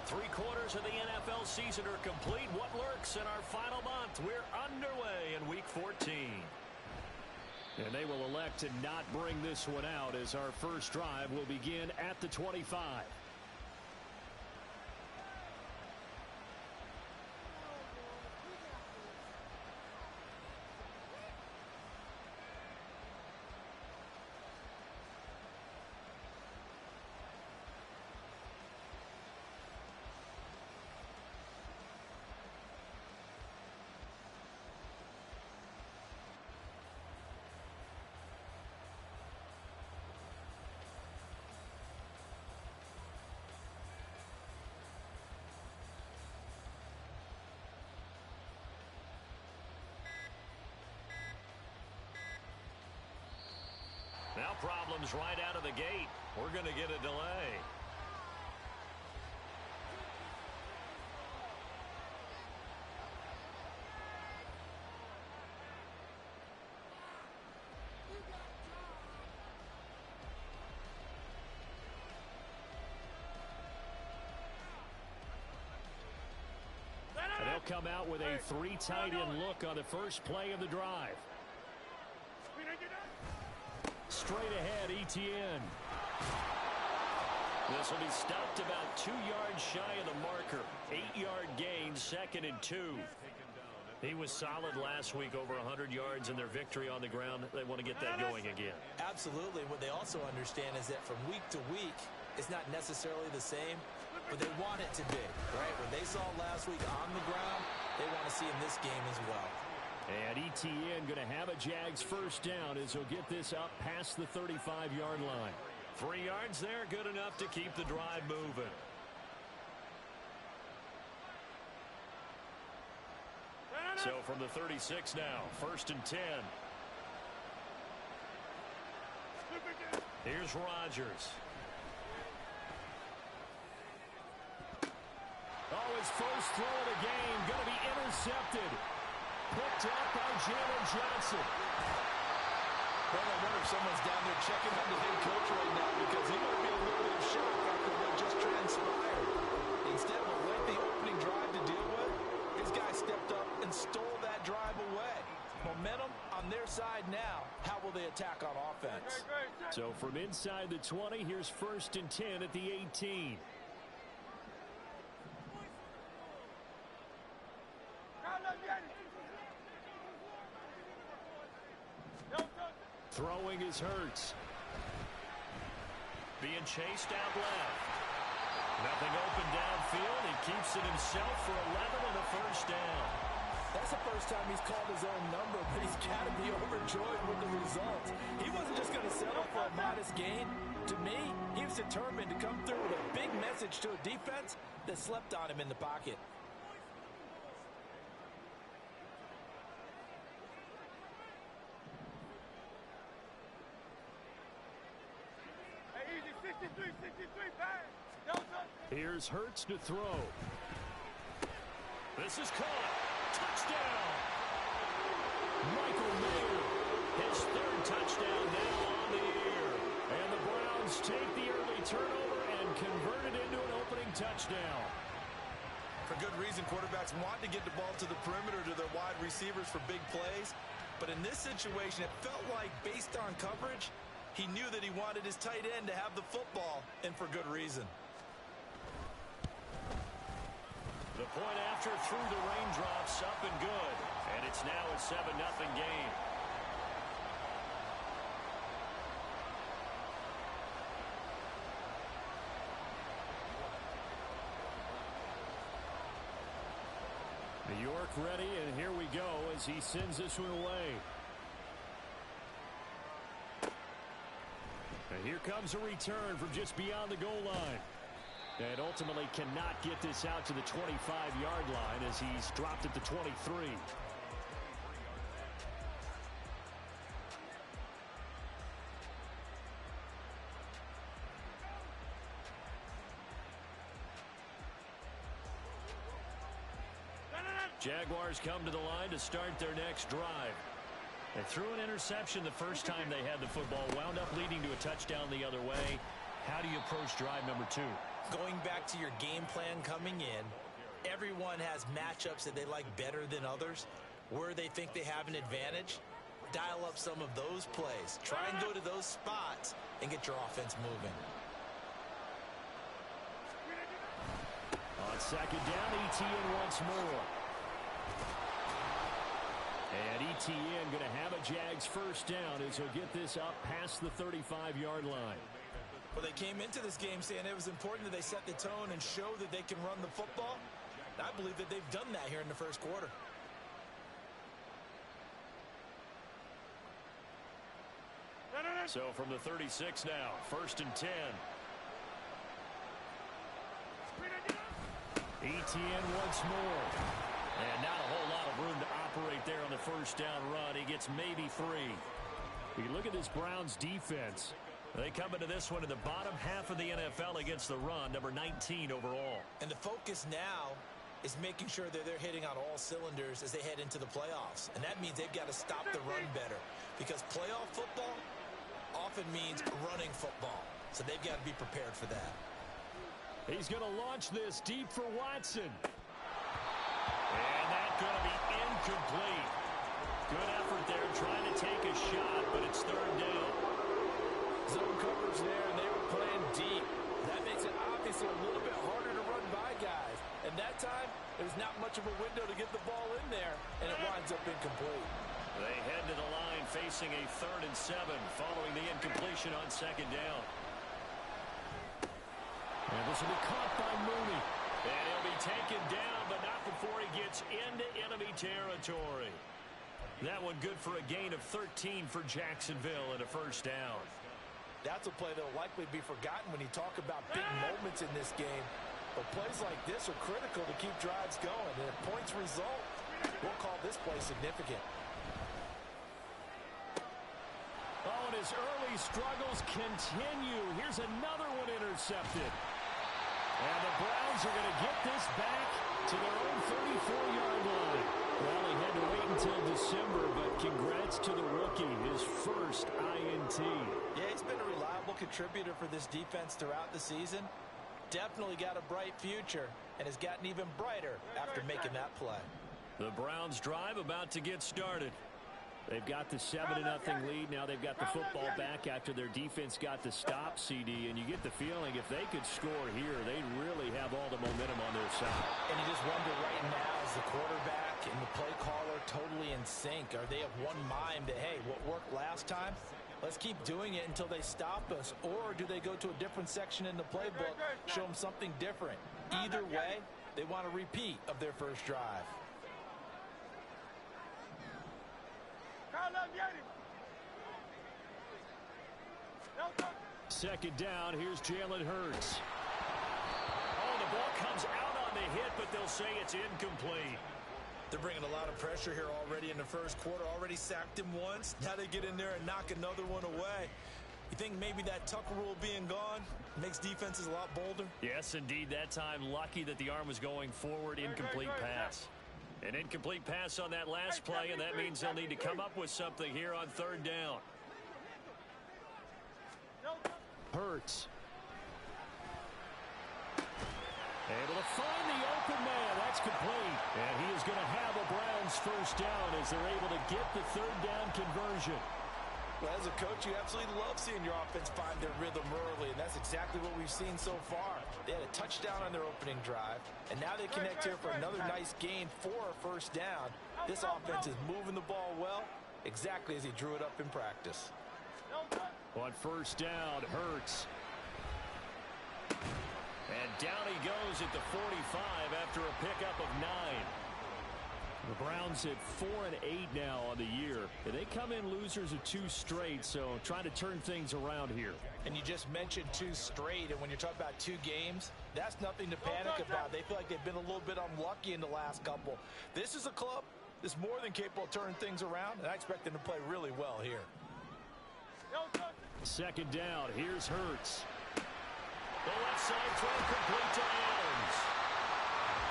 Three-quarters of the NFL season are complete. What lurks in our final month? We're underway in Week 14. And they will elect to not bring this one out as our first drive will begin at the 25. Now problems right out of the gate. We're going to get a delay. And they'll come out with a three tight end look on the first play of the drive. Straight ahead, Etienne. This will be stopped about 2 yards shy of the marker. 8-yard gain, 2nd and 2. He was solid last week, over 100 yards in their victory on the ground. They want to get that going again. Absolutely. What they also understand is that from week to week, it's not necessarily the same, but they want it to be, right? What they saw last week on the ground, they want to see in this game as well. And Etienne going to have a Jags first down as he'll get this up past the 35-yard line. 3 yards there, good enough to keep the drive moving. So from the 36 now, 1st and 10. Here's Rodgers. Oh, his first throw of the game going to be intercepted. Picked up by Jalen Johnson. Well, I wonder if someone's down there checking on the head coach right now because he might be a little bit of shock after what just transpired. Instead of a lengthy opening drive to deal with, his guy stepped up and stole that drive away. Momentum on their side now. How will they attack on offense? So from inside the 20, here's 1st and 10 at the 18. Throwing is Hurts. Being chased out left. Nothing open downfield. He keeps it himself for 11 and a first down. That's the first time he's called his own number, but he's got to be overjoyed with the result. He wasn't just going to settle for a modest gain. To me, he was determined to come through with a big message to a defense that slept on him in the pocket. Here's Hurts to throw. This is caught. Touchdown. Michael Mayer. His 3rd touchdown now on the year. And the Browns take the early turnover and convert it into an opening touchdown. For good reason, quarterbacks want to get the ball to the perimeter to their wide receivers for big plays. But in this situation, it felt like based on coverage, he knew that he wanted his tight end to have the football, and for good reason. The point after through the raindrops, up and good. And it's now a 7-0 game. New York ready, and here we go as he sends this one away. And here comes a return from just beyond the goal line. And ultimately cannot get this out to the 25-yard line as he's dropped at the 23. Jaguars come to the line to start their next drive. They threw an interception the first time they had the football, wound up leading to a touchdown the other way. How do you approach drive number 2? Going back to your game plan coming in, everyone has matchups that they like better than others. Where they think they have an advantage, dial up some of those plays. Try and go to those spots and get your offense moving. On second down, Etienne once more. And Etienne going to have a Jags first down as he'll get this up past the 35-yard line. Well, they came into this game saying it was important that they set the tone and show that they can run the football. I believe that they've done that here in the first quarter. So from the 36 now, 1st and 10. Etienne once more. And not a whole lot of room to operate there on the first down run. He gets maybe 3. You look at this Browns defense. They come into this one in the bottom half of the NFL against the run, number 19 overall. And the focus now is making sure that they're hitting on all cylinders as they head into the playoffs. And that means they've got to stop the run better, because playoff football often means running football. So they've got to be prepared for that. He's going to launch this deep for Watson. And that's going to be incomplete. Good effort there trying to take a shot, but it's 3rd down. Zone coverage there, and they were playing deep. That makes it obviously a little bit harder to run by guys. And that time, there's not much of a window to get the ball in there, and it winds up incomplete. They head to the line facing a 3rd and 7 following the incompletion on 2nd down. And this will be caught by Mooney. And he'll be taken down, but not before he gets into enemy territory. That one good for a gain of 13 for Jacksonville and a 1st down. That's a play that will likely be forgotten when you talk about big moments in this game. But plays like this are critical to keep drives going. And if points result, we'll call this play significant. Oh, and his early struggles continue. Here's another one intercepted. And the Browns are going to get this back to their own 34-yard line. Well, he had to wait until December, but congrats to the rookie, his first INT. Yeah, he's been a reliable contributor for this defense throughout the season. Definitely got a bright future and has gotten even brighter after making that play. The Browns drive about to get started. They've got the 7-0 lead. Now they've got the football back after their defense got the stop, CD. And you get the feeling if they could score here, they'd really have all the momentum on their side. And you just wonder right now, is the quarterback and the play caller totally in sync? Are they of one mind that, hey, what worked last time, let's keep doing it until they stop us? Or do they go to a different section in the playbook, show them something different? Either way, they want a repeat of their first drive. Second down, here's Jalen Hurts. Oh, the ball comes out on the hit, but they'll say it's incomplete. They're bringing a lot of pressure here already in the first quarter. Already sacked him once. Now they get in there and knock another one away. You think maybe that Tucker rule being gone makes defenses a lot bolder? Yes, indeed. That time, lucky that the arm was going forward. Incomplete pass. An incomplete pass on that last play, and that means they'll need to come up with something here on 3rd down. Hurts. Able to find the open man. That's complete. And he is going to have a Browns first down as they're able to get the 3rd down conversion. Well, as a coach, you absolutely love seeing your offense find their rhythm early, and that's exactly what we've seen so far. They had a touchdown on their opening drive, and now they connect here for another nice gain for a first down. This offense is moving the ball well, exactly as he drew it up in practice. On first down, Hurts. And down he goes at the 45 after a pickup of 9. The Browns at 4-8 now on the year. And they come in losers of 2 straight, so trying to turn things around here. And you just mentioned 2 straight, and when you're talking about 2 games, that's nothing to panic about. They feel like they've been a little bit unlucky in the last couple. This is a club that's more than capable of turning things around, and I expect them to play really well here. Second down, here's Hurts. The left side throw complete to Adams.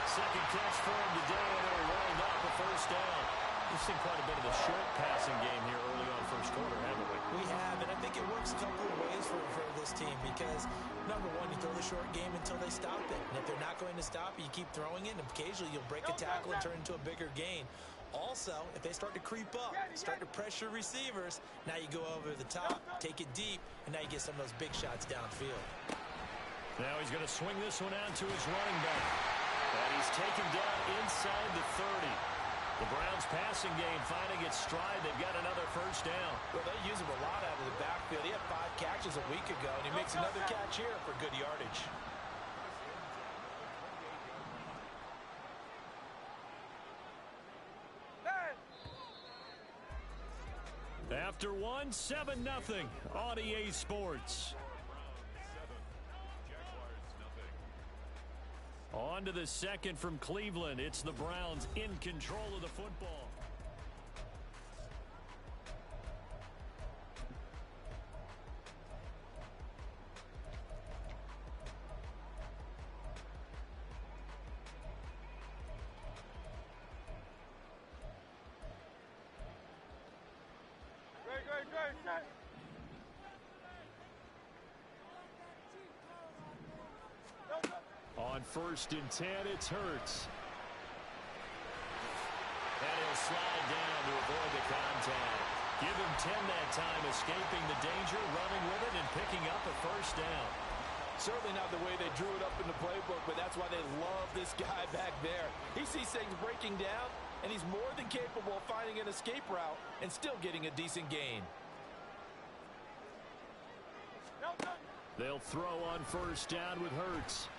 Second catch for him today, and it'll wind up a first down. We've seen quite a bit of the short passing game here early on first quarter, haven't we? We have, and I think it works a couple of ways for this team because, number one, you throw the short game until they stop it. And if they're not going to stop it, you keep throwing it, and occasionally you'll break a tackle and turn it into a bigger gain. Also, if they start to creep up, start to pressure receivers, now you go over the top, take it deep, and now you get some of those big shots downfield. Now he's going to swing this one out to his running back. And he's taken down inside the 30. The Browns passing game finding its stride. They've got another first down. Well, they use him a lot out of the backfield. He had 5 catches a week ago, and he makes another catch here for good yardage. After one, 7-0 on EA Sports. On to the second from Cleveland. It's the Browns in control of the football. On 1st and 10, it's Hurts. And he'll slide down to avoid the contact. Give him 10 that time, escaping the danger, running with it, and picking up a first down. Certainly not the way they drew it up in the playbook, but that's why they love this guy back there. He sees things breaking down, and he's more than capable of finding an escape route and still getting a decent gain. They'll throw on 1st down with Hurts.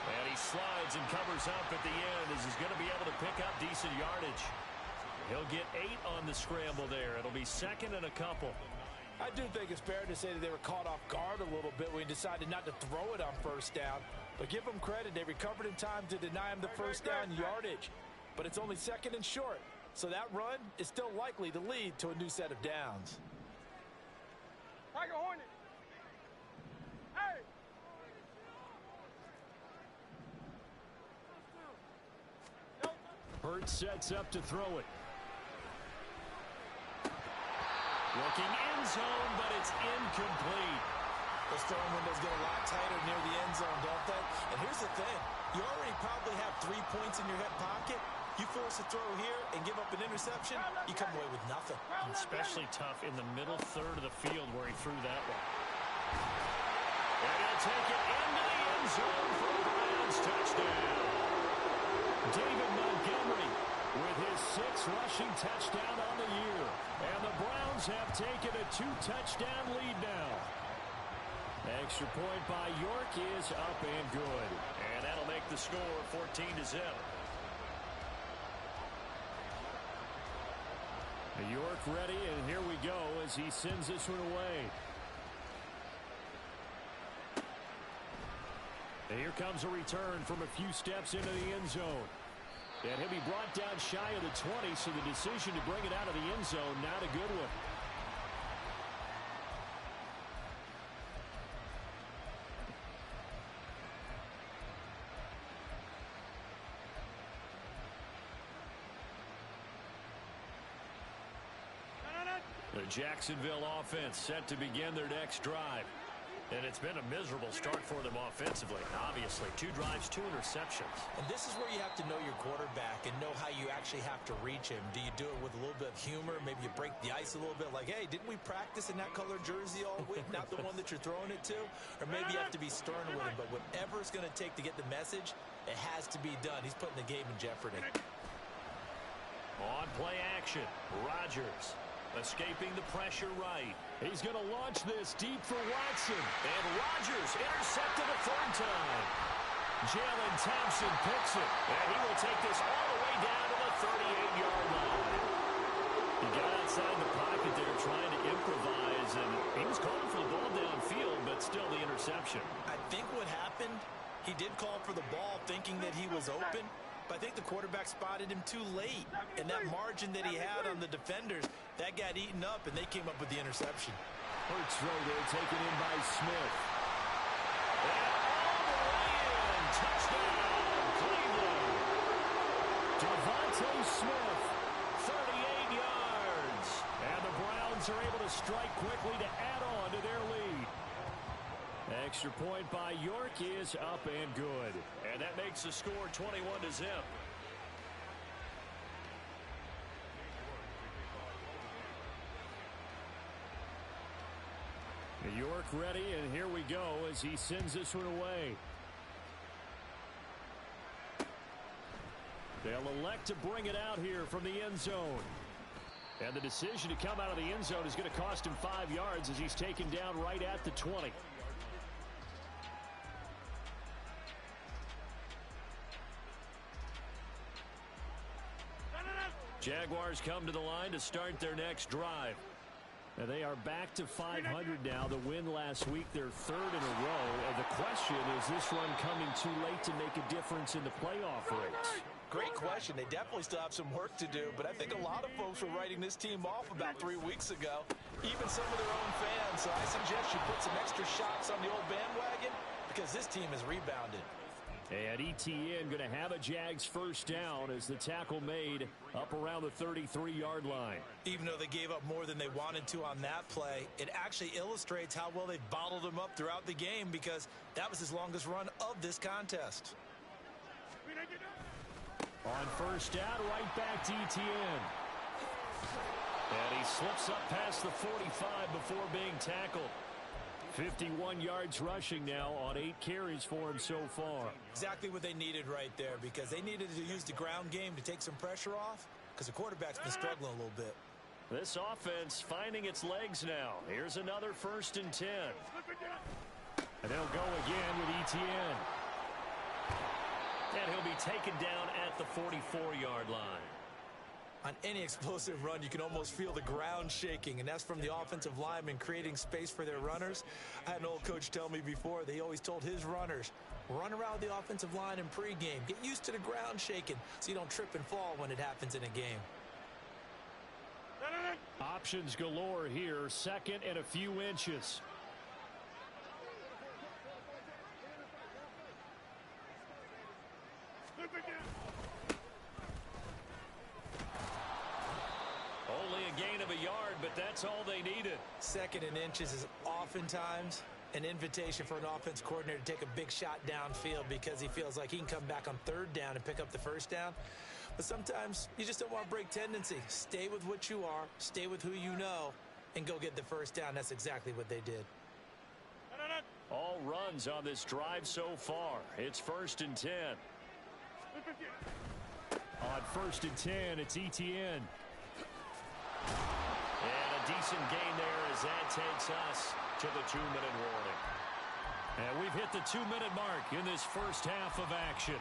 And he slides and covers up at the end as he's going to be able to pick up decent yardage. He'll get 8 on the scramble there. It'll be 2nd and a couple. I do think it's fair to say that they were caught off guard a little bit when he decided not to throw it on 1st down. But give them credit. They recovered in time to deny him the 1st down yardage. But it's only 2nd and short. So that run is still likely to lead to a new set of downs. Hurts sets up to throw it. Looking end zone, but it's incomplete. Those throwing windows get a lot tighter near the end zone, don't they? And here's the thing. You already probably have 3 points in your hip pocket. You force a throw here and give up an interception, you come away with nothing. Especially tough in the middle third of the field where he threw that one. And he'll take it into the end zone for a Browns touchdown. David Montgomery with his 6th rushing touchdown on the year. And the Browns have taken a 2-touchdown lead now. Extra point by York is up and good. And that'll make the score 14-0. York ready, and here we go as he sends this one away. And here comes a return from a few steps into the end zone. And he'll be brought down shy of the 20, so the decision to bring it out of the end zone, not a good one. The Jacksonville offense set to begin their next drive. And it's been a miserable start for them offensively. Obviously, 2 drives, 2 interceptions. And this is where you have to know your quarterback and know how you actually have to reach him. Do you do it with a little bit of humor? Maybe you break the ice a little bit like, hey, didn't we practice in that color jersey all week? Not the one that you're throwing it to? Or maybe you have to be stern with him. But whatever it's going to take to get the message, it has to be done. He's putting the game in jeopardy. On play action, Rodgers. Escaping the pressure right. He's going to launch this deep for Watson. And Rodgers intercepted a 3rd time. Jalen Thompson picks it. And he will take this all the way down to the 38-yard line. He got outside the pocket there trying to improvise, and he was calling for the ball downfield, but still the interception. I think what happened, he did call for the ball thinking that he was open, but I think the quarterback spotted him too late. And that margin that he had on the defenders, that got eaten up, and they came up with the interception. Hurts throw there, taken in by Smith. And all the way in. Touchdown, Cleveland. Devontae Smith, 38 yards. And the Browns are able to strike quickly to add on to their lead. Extra point by York is up and good. And that makes the score 21-0. York ready, and here we go as he sends this one away. They'll elect to bring it out here from the end zone. And the decision to come out of the end zone is going to cost him 5 yards as he's taken down right at the 20. Jaguars come to the line to start their next drive. Now they are back to 500 now. The win last week, their third in a row. And the question, is this run coming too late to make a difference in the playoff race? Great question. They definitely still have some work to do, but I think a lot of folks were writing this team off about 3 weeks ago, even some of their own fans. So I suggest you put some extra shots on the old bandwagon because this team has rebounded. And ETN going to have a Jags first down as the tackle made up around the 33-yard line. Even though they gave up more than they wanted to on that play, it actually illustrates how well they've bottled him up throughout the game because that was his longest run of this contest. On first down, right back to ETN. And he slips up past the 45 before being tackled. 51 yards rushing now on 8 carries for him so far. Exactly what they needed right there because they needed to use the ground game to take some pressure off because the quarterback's been struggling a little bit. This offense finding its legs now. Here's another 1st and 10. And they'll go again with ETN. And he'll be taken down at the 44-yard line. On any explosive run, you can almost feel the ground shaking, and that's from the offensive linemen creating space for their runners. I had an old coach tell me before, they always told his runners, run around the offensive line in pregame. Get used to the ground shaking so you don't trip and fall when it happens in a game. Options galore here, second and a few inches. Only a gain of a yard, but that's all they needed. 2nd and inches is oftentimes an invitation for an offense coordinator to take a big shot downfield because he feels like he can come back on 3rd down and pick up the 1st down. But sometimes you just don't want to break tendency. Stay with what you are, stay with who you know, and go get the 1st down. That's exactly what they did. All runs on this drive so far. It's 1st and 10. On 1st and 10, it's ETN. And a decent gain there as that takes us to the 2-minute warning. And we've hit the 2-minute mark in this first half of action.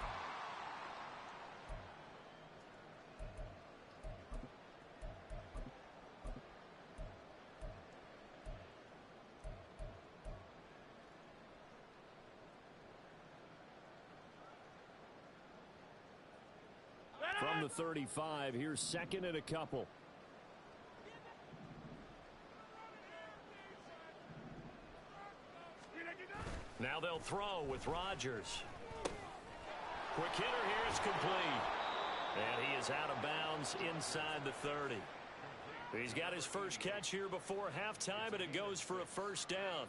From the 35, here's 2nd and a couple. Now they'll throw with Rodgers. Quick hitter here is complete. And he is out of bounds inside the 30. He's got his first catch here before halftime, and it goes for a 1st down.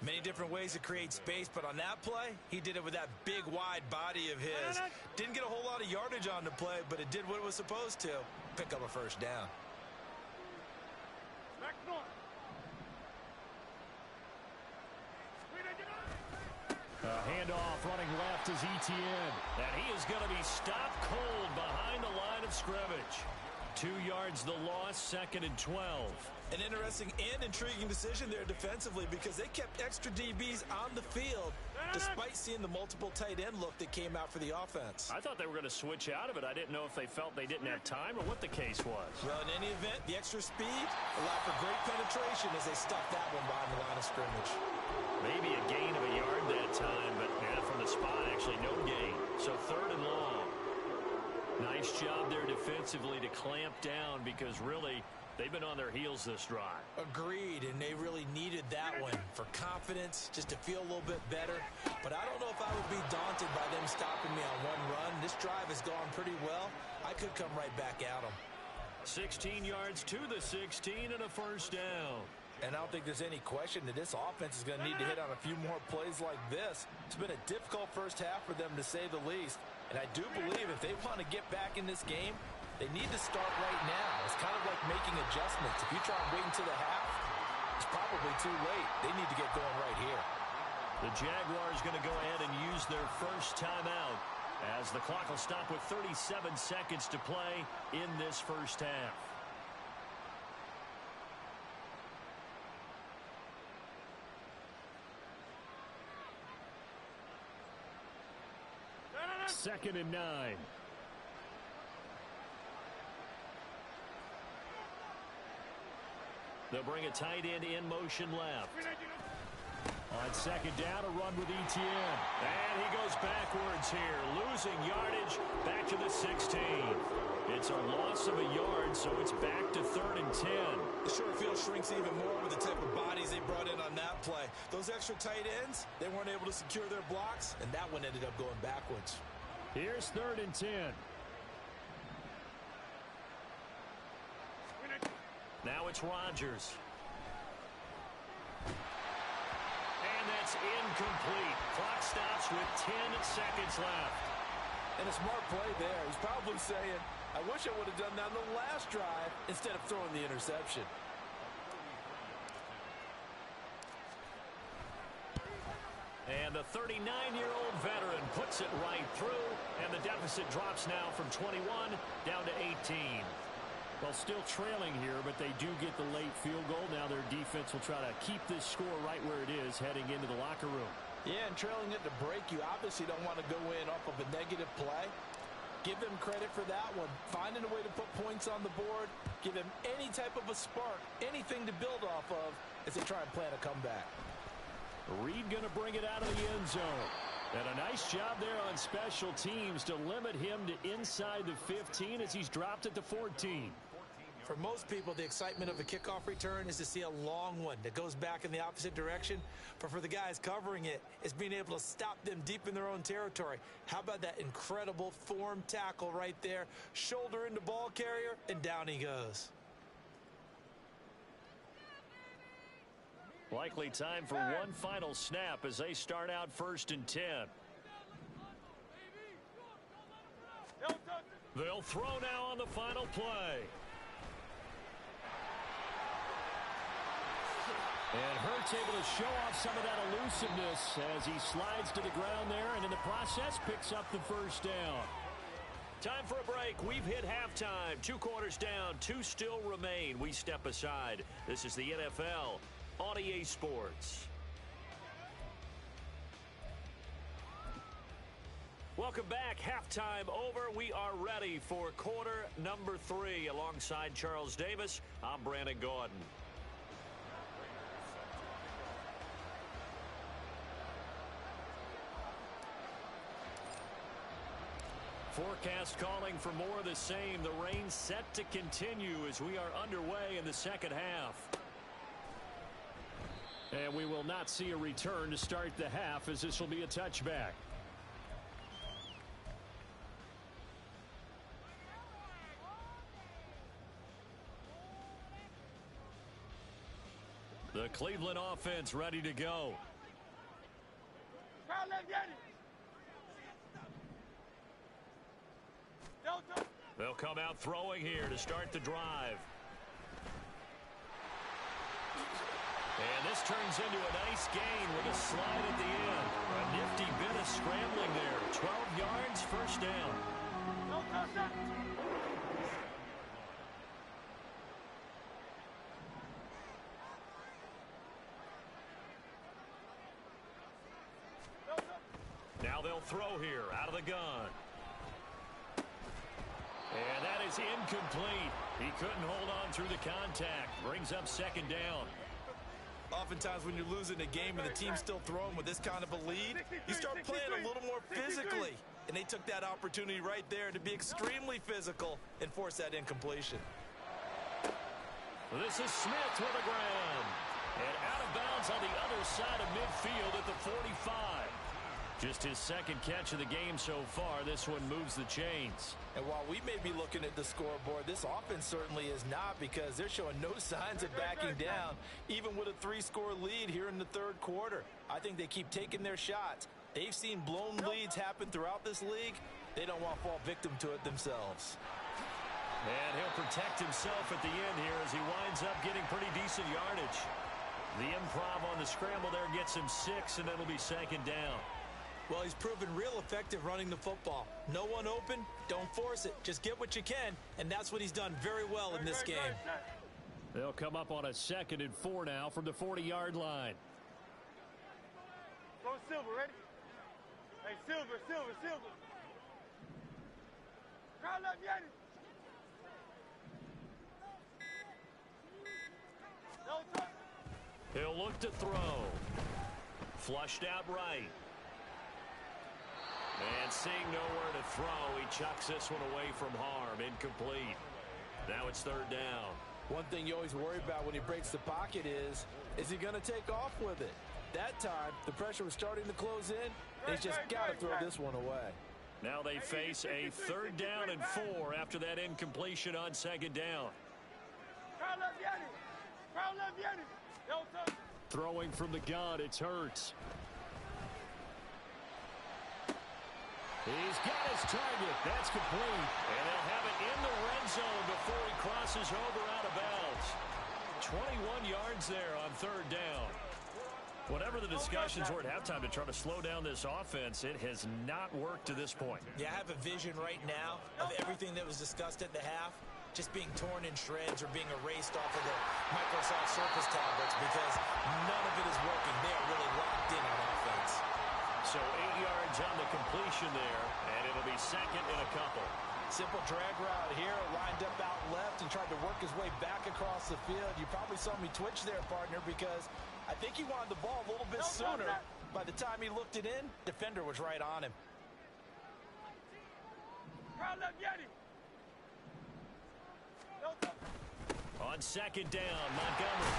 Many different ways to create space, but on that play, he did it with that big, wide body of his. Didn't get a whole lot of yardage on the play, but it did what it was supposed to. Pick up a 1st down. Handoff running left is ETN. And he is going to be stopped cold behind the line of scrimmage. 2 yards the loss, 2nd and 12. An interesting and intriguing decision there defensively because they kept extra DBs on the field despite seeing the multiple tight end look that came out for the offense. I thought they were going to switch out of it. I didn't know if they felt they didn't have time or what the case was. Well, in any event, the extra speed allowed for great penetration as they stuffed that one behind the line of scrimmage. Maybe a gain of a yard that time, but from the spot, actually no gain. So 3rd and long. Nice job there defensively to clamp down because really They've been on their heels this drive. Agreed, and they really needed that one for confidence, just to feel a little bit better. But I don't know if I would be daunted by them stopping me on one run. This drive has gone pretty well. I could come right back at them. 16 yards to the 16 and a first down. And I don't think there's any question that this offense is going to need to hit on a few more plays like this. It's been a difficult first half for them, to say the least. And I do believe if they want to get back in this game, they need to start right now. It's kind of like making adjustments. If you try and wait until the half, it's probably too late. They need to get going right here. The Jaguars going to go ahead and use their first timeout as the clock will stop with 37 seconds to play in this first half. Second and 9. They'll bring a tight end in motion left. On second down, a run with Etienne. And he goes backwards here, losing yardage back to the 16. It's a loss of a yard, so it's back to 3rd and 10. The short field shrinks even more with the type of bodies they brought in on that play. Those extra tight ends, they weren't able to secure their blocks, and that one ended up going backwards. Here's 3rd and 10. Now it's Rodgers. And that's incomplete. Clock stops with 10 seconds left. And a smart play there. He's probably saying, I wish I would have done that on the last drive instead of throwing the interception. And the 39-year-old veteran puts it right through, and the deficit drops now from 21 down to 18. Well, still trailing here, but they do get the late field goal. Now their defense will try to keep this score right where it is heading into the locker room. Yeah, and trailing it to break, you obviously don't want to go in off of a negative play. Give them credit for that one. Finding a way to put points on the board, give them any type of a spark, anything to build off of as they try and plan a comeback. Reed going to bring it out of the end zone. And a nice job there on special teams to limit him to inside the 15 as he's dropped at the 14. For most people, the excitement of a kickoff return is to see a long one that goes back in the opposite direction. But for the guys covering it, it's being able to stop them deep in their own territory. How about that incredible form tackle right there? Shoulder into ball carrier, and down he goes. Likely time for one final snap as they start out 1st and 10. They'll throw now on the final play. And Hurts able to show off some of that elusiveness as he slides to the ground there, and in the process picks up the first down. Time for a break. We've hit halftime. 2 quarters down, 2 still remain. We step aside. This is the NFL on EA Sports. Welcome back. Halftime over. We are ready for quarter number 3. Alongside Charles Davis, I'm Brandon Gordon. Forecast calling for more of the same. The rain set to continue as we are underway in the second half. And we will not see a return to start the half as this will be a touchback. The Cleveland offense ready to go. They'll come out throwing here to start the drive. And this turns into a nice gain with a slide at the end. A nifty bit of scrambling there. 12 yards, first down. Now they'll throw here out of the gun. And that is incomplete. He couldn't hold on through the contact. Brings up second down. Oftentimes when you're losing a game and the team's still throwing with this kind of a lead, you start playing a little more physically. And they took that opportunity right there to be extremely physical and force that incompletion. This is Smith with a grab. And out of bounds on the other side of midfield at the 45. Just his second catch of the game so far. This one moves the chains. And while we may be looking at the scoreboard, this offense certainly is not, because they're showing no signs of backing down, even with a 3-score lead here in the third quarter. I think they keep taking their shots. They've seen blown leads happen throughout this league. They don't want to fall victim to it themselves. And he'll protect himself at the end here as he winds up getting pretty decent yardage. The improv on the scramble there gets him 6, and it'll be second down. Well, he's proven real effective running the football. No one open, don't force it. Just get what you can, and that's what he's done very well in this game. They'll come up on a 2nd and 4 now from the 40-yard line. Go Silver, ready? Hey, Silver. Crowd up, Yanni. No touch. He'll look to throw. Flushed out right. And seeing nowhere to throw, he chucks this one away from harm. Incomplete. Now it's third down. One thing you always worry about when he breaks the pocket is he going to take off with it? That time, the pressure was starting to close in. They just got to throw this one away. Now they face a 3rd down and 4 after that incompletion on 2nd down. Crowd up, Yanni. No touch. Throwing from the gun, it's Hurts. He's got his target. That's complete. And they'll have it in the red zone before he crosses over out of bounds. 21 yards there on 3rd down. Whatever the discussions were at halftime to try to slow down this offense, it has not worked to this point. Yeah, I have a vision right now of everything that was discussed at the half just being torn in shreds or being erased off of the Microsoft Surface tablets, because none of it is working. They are really locked in on offense. So 8 yards on the completion there, and it'll be 2nd and a couple. Simple drag route here, lined up out left and tried to work his way back across the field. You probably saw me twitch there, partner, because I think he wanted the ball a little bit sooner. By the time he looked it in, defender was right on him. Crowd up, Yanni. No touch. On 2nd down, Montgomery.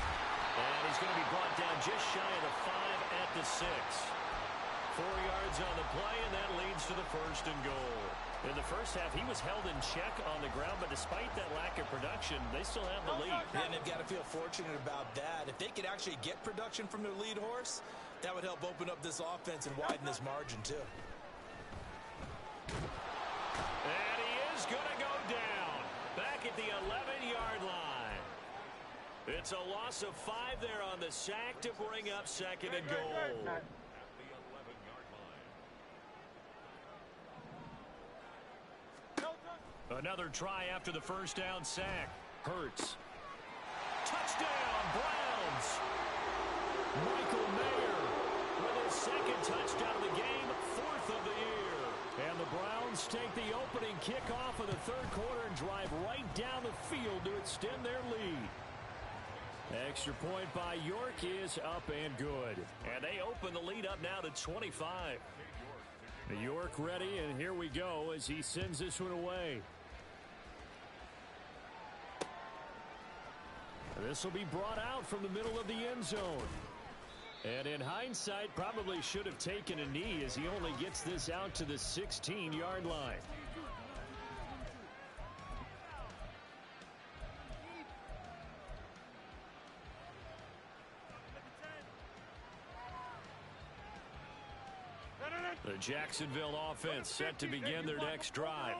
And he's going to be brought down just shy of the 5 at the 6. 4 yards on the play, and that leads to the 1st and goal. In the first half, he was held in check on the ground, but despite that lack of production, they still have the lead. And they've got to feel fortunate about that. If they could actually get production from their lead horse, that would help open up this offense and widen this margin, too. And he is going to go down back at the 11-yard line. It's a loss of 5 there on the sack to bring up 2nd and goal. Another try after the first down sack. Hurts. Touchdown, Browns. Michael Mayer with his 2nd touchdown of the game, 4th of the year. And the Browns take the opening kickoff of the 3rd quarter and drive right down the field to extend their lead. Extra point by York is up and good. And they open the lead up now to 25. York ready, and here we go as he sends this one away. This will be brought out from the middle of the end zone. And in hindsight, probably should have taken a knee as he only gets this out to the 16-yard line. The Jacksonville offense set to begin their next drive.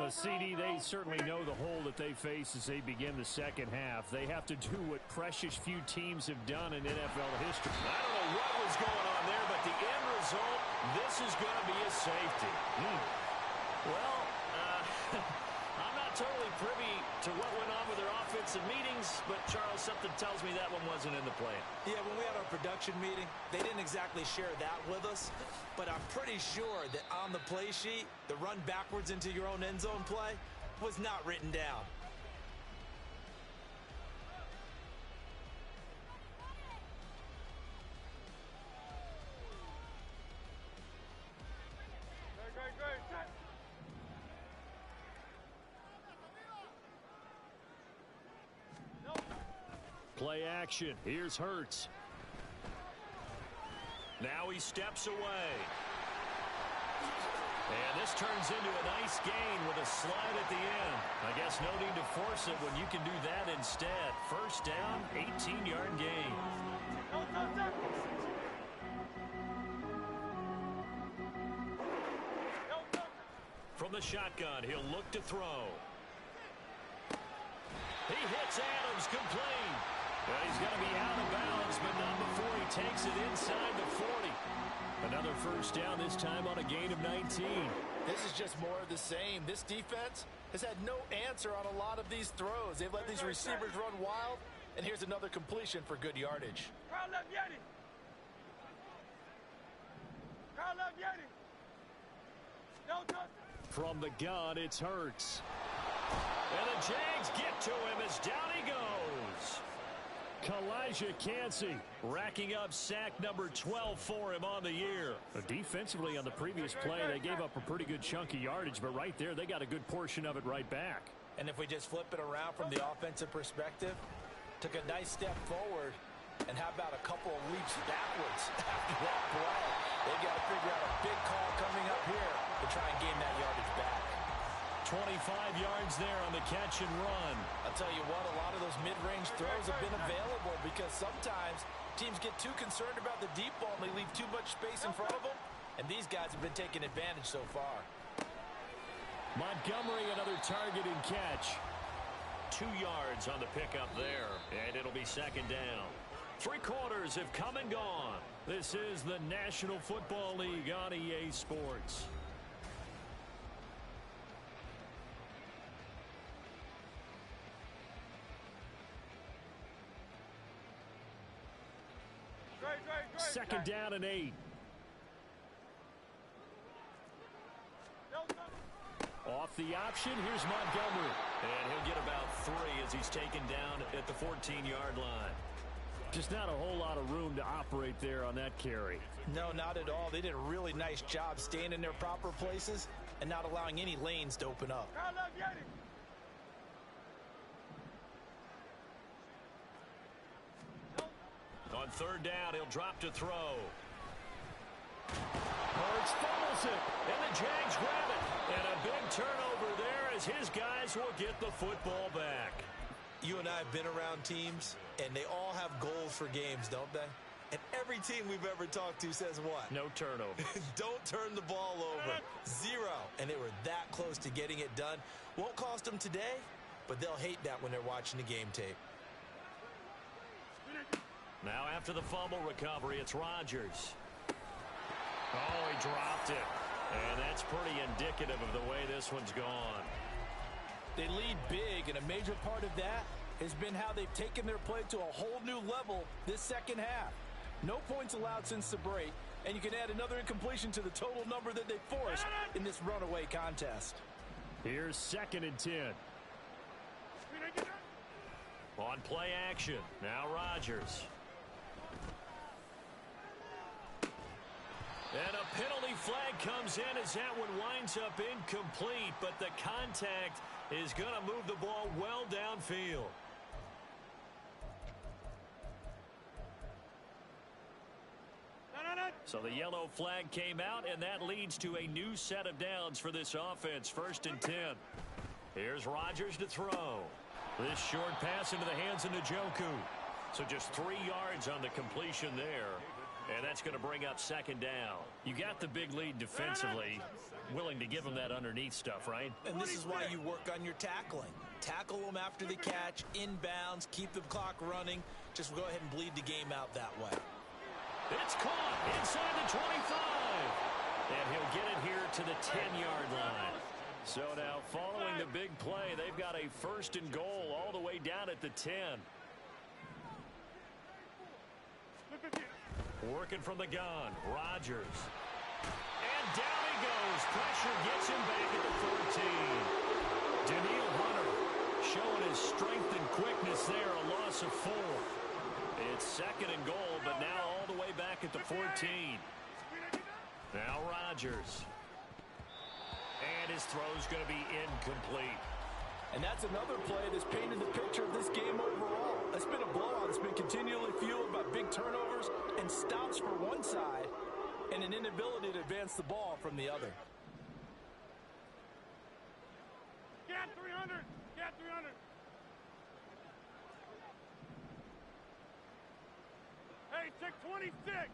CD, they certainly know the hole that they face as they begin the second half. They have to do what precious few teams have done in NFL history. I don't know what was going on there, but the end result, this is going to be a safety. Well, I'm not totally privy to what went on with their offensive meetings, but Charles, something tells me that one wasn't in the plan. Yeah, when we had our production meeting, they didn't exactly share that with us, but I'm pretty sure that on the play sheet, the run backwards into your own end zone play was not written down. Play action. Here's Hurts. Now he steps away. And this turns into a nice gain with a slide at the end. I guess no need to force it when you can do that instead. First down, 18-yard gain. From the shotgun, he'll look to throw. He hits Adams, complete. Well, he's going to be out of bounds, but not before he takes it inside the 40. Another first down, this time on a gain of 19. This is just more of the same. This defense has had no answer on a lot of these throws. They've let these receivers run wild, and here's another completion for good yardage. From the gun, it's Hurts. And the Jags get to him as down he goes. Kalijah Kancey racking up sack number 12 for him on the year. Defensively on the previous play, they gave up a pretty good chunk of yardage, but right there, they got a good portion of it right back. And if we just flip it around from the offensive perspective, took a nice step forward, and how about a couple of leaps backwards after that play? They've got to figure out a big call coming up here to try and gain that yardage back. 25 yards there on the catch and run. I'll tell you what, a lot of those mid-range throws have been available because sometimes teams get too concerned about the deep ball and they leave too much space in front of them, and these guys have been taking advantage so far. Montgomery, another target and catch. 2 yards on the pickup there, and it'll be second down. 3 quarters have come and gone. This is the National Football League on EA Sports. Second down and 8. Off the option, here's Montgomery. And he'll get about 3 as he's taken down at the 14-yard line. Just not a whole lot of room to operate there on that carry. No, not at all. They did a really nice job staying in their proper places and not allowing any lanes to open up. On third down, he'll drop to throw. Hurts fumbles it, and the Jags grab it. And a big turnover there as his guys will get the football back. You and I have been around teams, and they all have goals for games, don't they? And every team we've ever talked to says what? No turnover. Don't turn the ball over. 0. And they were that close to getting it done. Won't cost them today, but they'll hate that when they're watching the game tape. Now after the fumble recovery, it's Rodgers. Oh, he dropped it. And that's pretty indicative of the way this one's gone. They lead big, and a major part of that has been how they've taken their play to a whole new level this second half. No points allowed since the break, and you can add another incompletion to the total number that they forced in this runaway contest. Here's second and 10. On play action, now Rodgers. And a penalty flag comes in as that one winds up incomplete, but the contact is going to move the ball well downfield. So the yellow flag came out, and that leads to a new set of downs for this offense. First and 10. Here's Rodgers to throw. This short pass into the hands of Njoku. So just 3 yards on the completion there. And that's going to bring up second down. You got the big lead defensively. Willing to give them that underneath stuff, right? And this is why you work on your tackling. Tackle them after the catch, inbounds, keep the clock running. Just go ahead and bleed the game out that way. It's caught inside the 25. And he'll get it here to the 10-yard line. So now following the big play, they've got a first and goal all the way down at the 10. Working from the gun, Rodgers. And down he goes. Pressure gets him back at the 14. Daniil Hunter showing his strength and quickness there, a loss of 4. It's second and goal, but now all the way back at the 14. Now Rodgers. And his throw's going to be incomplete. And that's another play that's painted the picture of this game overall. It's been a blowout. It's been continually fueled by big turnovers and stops for one side and an inability to advance the ball from the other. Get 300. Get 300. Hey, 626.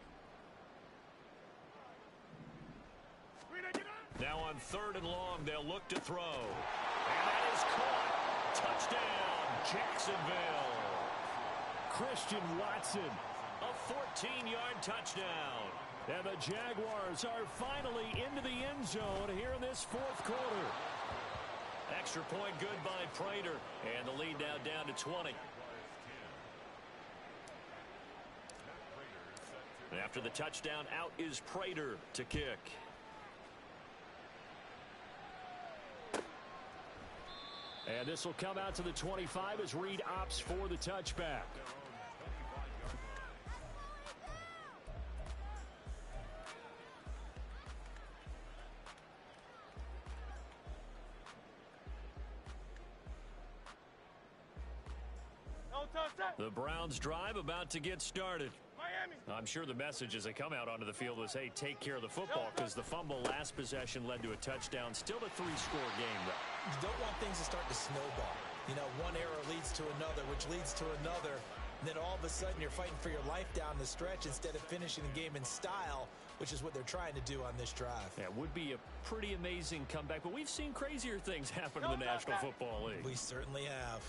Now on 3rd and long, they'll look to throw. And that is caught. Touchdown, Jacksonville. Christian Watson. A 14-yard touchdown. And the Jaguars are finally into the end zone here in this 4th quarter. Extra point good by Prater. And the lead now down to 20. After the touchdown, out is Prater to kick. And this will come out to the 25 as Reed opts for the touchback. The Browns drive about to get started. Miami. I'm sure the message as they come out onto the field was, hey, take care of the football, because the fumble last possession led to a touchdown. Still a 3-score game, though. You don't want things to start to snowball. You know, one error leads to another, which leads to another. And then all of a sudden you're fighting for your life down the stretch instead of finishing the game in style, which is what they're trying to do on this drive. Yeah, it would be a pretty amazing comeback, but we've seen crazier things happen in the National Football League. We certainly have.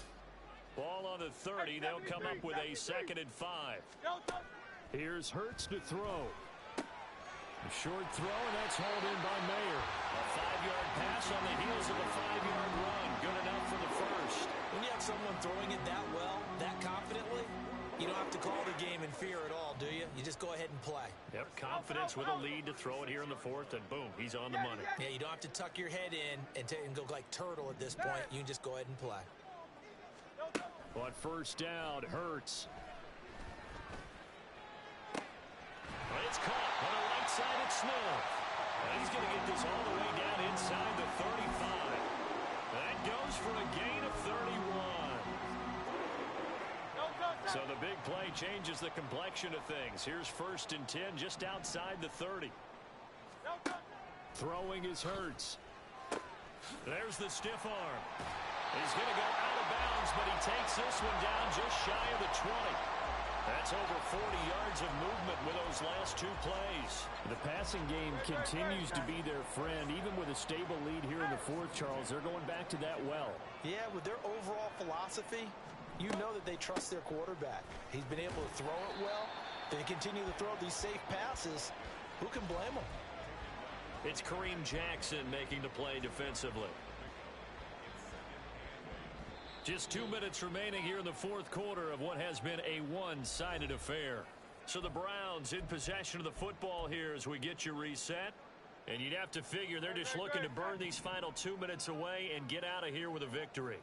Ball on the 30. They'll come up with a 2nd and 5. Here's Hurts to throw. A short throw, and that's hauled in by Mayer. A 5-yard pass on the heels of a 5-yard run. Good enough for the first. When you have someone throwing it that well, that confidently, you don't have to call the game in fear at all, do you? You just go ahead and play. Yep, confidence with a lead to throw it here in the 4th, and boom, he's on the money. Yeah, you don't have to tuck your head in and go like turtle at this point. You can just go ahead and play. On 1st down, Hurts. It's caught on the right side at Smith. And he's going to get this all the way down inside the 35. That goes for a gain of 31. So the big play changes the complexion of things. Here's 1st and 10 just outside the 30. Throwing is Hurts. There's the stiff arm. He's going to go out of bounds, but he takes this one down just shy of the 20. That's over 40 yards of movement with those last 2 plays. The passing game continues to be their friend. Even with a stable lead here in the 4th, Charles, they're going back to that well. Yeah, with their overall philosophy, you know that they trust their quarterback. He's been able to throw it well. They continue to throw these safe passes. Who can blame them? It's Kareem Jackson making the play defensively. Just 2 minutes remaining here in the 4th quarter of what has been a one-sided affair. So the Browns in possession of the football here as we get you reset. And you'd have to figure they're just looking to burn these final 2 minutes away and get out of here with a victory.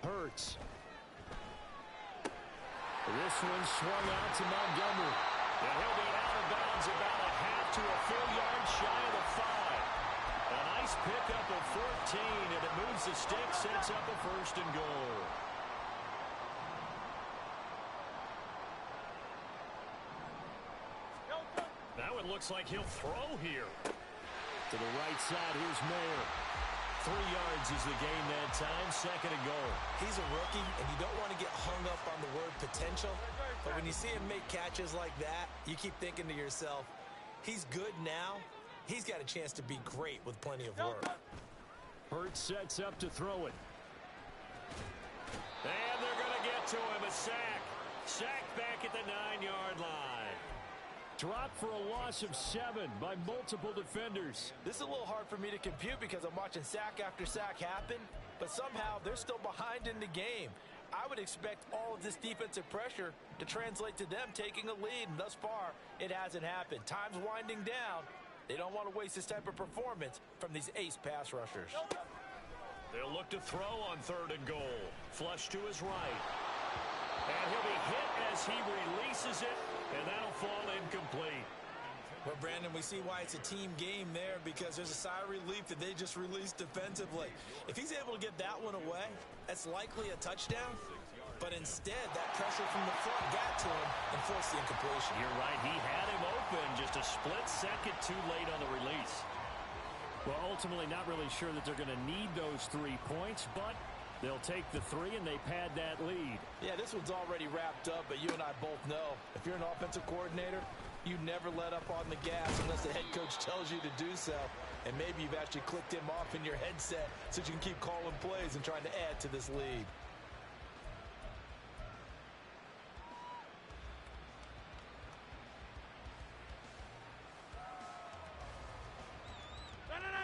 Hurts. This one swung out to Montgomery. And he'll be out of bounds about a half to a full yard shy of the 5. A nice pickup of 14, and it moves the stick, sets up a 1st and goal. Now it looks like he'll throw here. To the right side, here's Mayer. 3 yards is the gain that time, 2nd and goal. He's a rookie, and you don't want to get hung up on the word potential. But when you see him make catches like that, you keep thinking to yourself, he's good now. He's got a chance to be great with plenty of work. Hurts sets up to throw it. And they're going to get to him. A sack. Sacked back at the 9-yard line. Dropped for a loss of 7 by multiple defenders. This is a little hard for me to compute because I'm watching sack after sack happen, but somehow they're still behind in the game. I would expect all of this defensive pressure to translate to them taking a lead, and thus far, it hasn't happened. Time's winding down. They don't want to waste this type of performance from these ace pass rushers. They'll look to throw on 3rd and goal. Flush to his right. And he'll be hit as he releases it, and that'll fall incomplete. We're we see why it's a team game there, because there's a sigh of relief that they just released defensively. If he's able to get that one away, that's likely a touchdown. But instead, that pressure from the front got to him and forced the incompletion. You're right. He had him open, just a split second too late on the release. Well, ultimately, not really sure that they're going to need those 3 points, but they'll take the 3 and they pad that lead. Yeah, this one's already wrapped up, but you and I both know if you're an offensive coordinator, you never let up on the gas unless the head coach tells you to do so. And maybe you've actually clicked him off in your headset so you can keep calling plays and trying to add to this lead.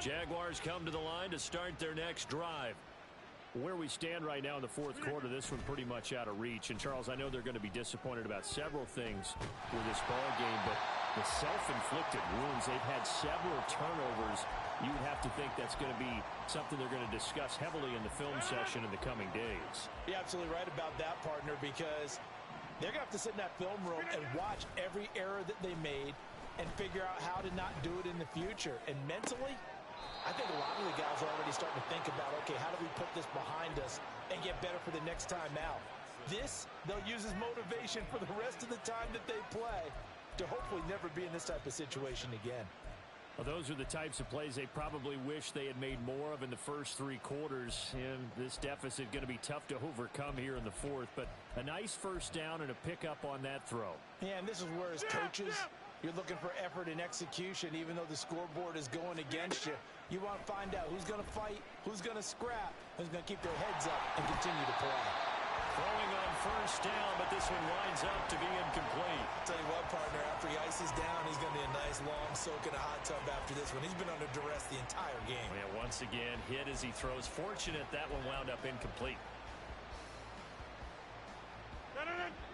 Jaguars come to the line to start their next drive. Where we stand right now in the fourth quarter, this one pretty much out of reach. And, Charles, I know they're going to be disappointed about several things with this ball game, but the self-inflicted wounds, they've had several turnovers. You would have to think that's going to be something they're going to discuss heavily in the film session in the coming days. You're absolutely right about that, partner, because they're going to have to sit in that film room and watch every error that they made and figure out how to not do it in the future. And mentally, I think a lot of the guys are already starting to think about, okay, how do we put this behind us and get better for the next time out? This, they'll use as motivation for the rest of the time that they play to hopefully never be in this type of situation again. Well, those are the types of plays they probably wish they had made more of in the first 3 quarters. And this deficit going to be tough to overcome here in the fourth. But a nice first down and a pickup on that throw. Yeah, and this is where, as coaches, you're looking for effort and execution, even though the scoreboard is going against you. You want to find out who's going to fight, who's going to scrap, who's going to keep their heads up and continue to play. Throwing on first down, but this one winds up to be incomplete. Tell you what, partner, after he ices down, he's going to be a nice long soak in a hot tub after this one. He's been under duress the entire game. Yeah, once again, hit as he throws. Fortunate that one wound up incomplete.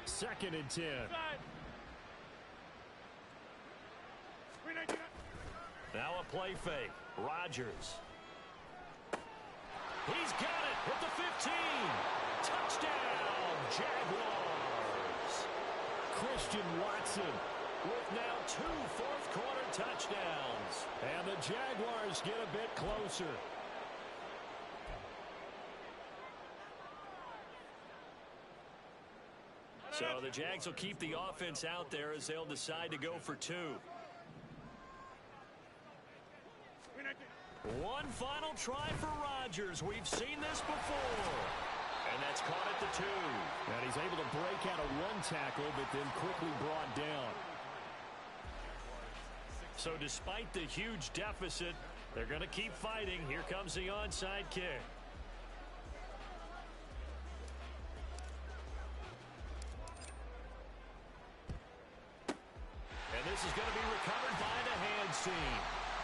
2nd and 10. Now a play fake. Rodgers. He's got it at the 15. Touchdown, Jaguars. Christian Watson With now 2 fourth-quarter touchdowns. And the Jaguars get a bit closer. So the Jags will keep the offense out there as they'll decide to go for 2. One final try for Rodgers. We've seen this before. And that's caught at the 2. And he's able to break out a 1 tackle, but then quickly brought down. So despite the huge deficit, they're going to keep fighting. Here comes the onside kick. And this is going to be recovered by the hands team.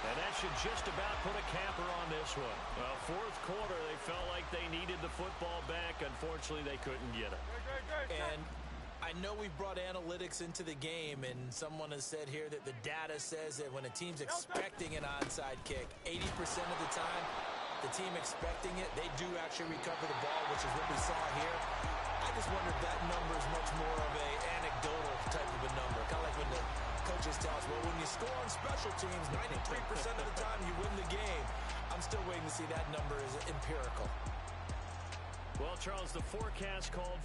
And that should just about put a capper on this one. Well, fourth quarter, they felt like they needed the football back. Unfortunately, they couldn't get it. And I know we've brought analytics into the game, and someone has said here that the data says that when a team's expecting an onside kick, 80% of the time, the team expecting it, they do actually recover the ball, which is what we saw here. I just wonder if that number is much more of a anecdotal type of a number. Kind of like when the coaches tell us, well, when you score on special teams, 93% of the time you win the game. I'm still waiting to see that number is empirical. Well, Charles, the forecast called